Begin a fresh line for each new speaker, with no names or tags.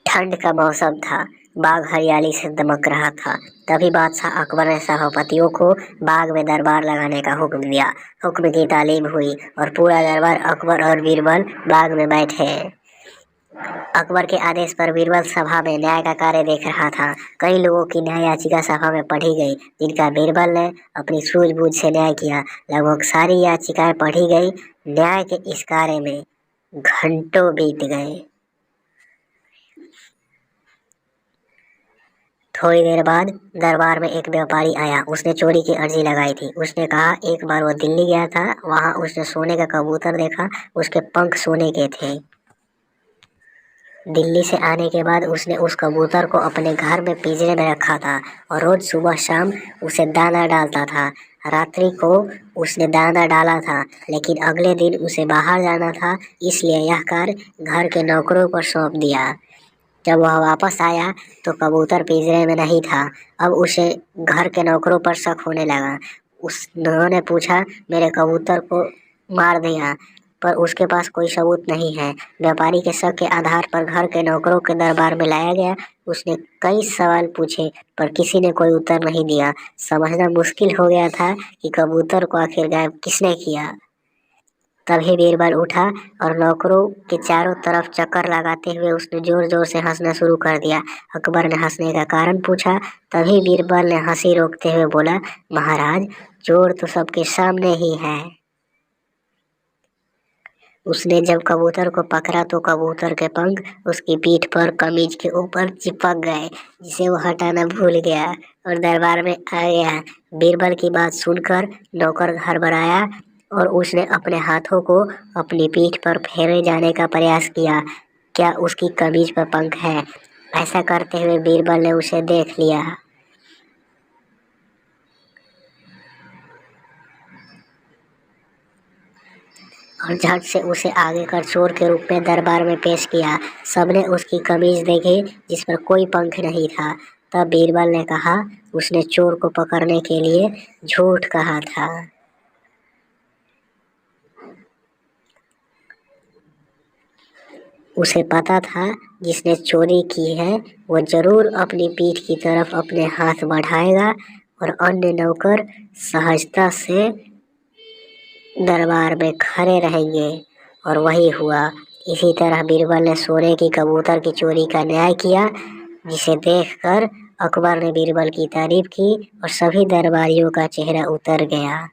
ठंड का मौसम था। बाग हरियाली से दमक रहा था। तभी बादशाह अकबर ने सभापतियों को बाग में दरबार लगाने का हुक्म दिया। हुक्म की तालीम हुई और पूरा दरबार अकबर और बीरबल बाग में बैठे। अकबर के आदेश पर बीरबल सभा में न्याय का कार्य देख रहा था। कई लोगों की न्याय याचिका सभा में पढ़ी गई, जिनका बीरबल ने अपनी सूझबूझ से न्याय किया। लगभग सारी याचिकाएं पढ़ी गई। न्याय के इस कार्य में घंटों बीत गए। थोड़ी देर बाद दरबार में एक व्यापारी आया। उसने चोरी की अर्जी लगाई थी। उसने कहा एक बार वो दिल्ली गया था, वहां उसने सोने का कबूतर देखा। उसके पंख सोने के थे। दिल्ली से आने के बाद उसने उस कबूतर को अपने घर में पिंजरे में रखा था और रोज सुबह शाम उसे दाना डालता था। रात्रि को उसने दाना डाला था, लेकिन अगले दिन उसे बाहर जाना था, इसलिए यह कार्य घर के नौकरों पर सौंप दिया। जब वह वापस आया तो कबूतर पिंजरे में नहीं था। अब उसे घर के नौकरों पर शक होने लगा। उन्होंने पूछा, मेरे कबूतर को मार दिया, पर उसके पास कोई सबूत नहीं है। व्यापारी के शक के आधार पर घर के नौकरों के दरबार में लाया गया। उसने कई सवाल पूछे, पर किसी ने कोई उत्तर नहीं दिया। समझना मुश्किल हो गया था कि कबूतर को आखिर गायब किसने किया। तभी बीरबल उठा और नौकरों के चारों तरफ चक्कर लगाते हुए उसने जोर जोर से हंसना शुरू कर दिया। अकबर ने हंसने का कारण पूछा। तभी बीरबल ने हंसी रोकते हुए बोला, महाराज, चोर तो सबके सामने ही है। उसने जब कबूतर को पकड़ा तो कबूतर के पंख उसकी पीठ पर कमीज के ऊपर चिपक गए, जिसे वो हटाना भूल गया और दरबार में आ गया। बीरबल की बात सुनकर नौकर घबराया और उसने अपने हाथों को अपनी पीठ पर फेरे जाने का प्रयास किया। क्या उसकी कमीज पर पंख है? ऐसा करते हुए बीरबल ने उसे देख लिया और झट से उसे आगे कर चोर के रूप में दरबार में पेश किया। सबने उसकी कमीज देखी, जिस पर कोई पंख नहीं था। तब बीरबल ने कहा, उसने चोर को पकड़ने के लिए झूठ कहा था। उसे पता था जिसने चोरी की है वो जरूर अपनी पीठ की तरफ अपने हाथ बढ़ाएगा और अन्य नौकर सहजता से दरबार में खड़े रहेंगे। और वही हुआ। इसी तरह बीरबल ने सोने की कबूतर की चोरी का न्याय किया, जिसे देखकर अकबर ने बीरबल की तारीफ की और सभी दरबारियों का चेहरा उतर गया।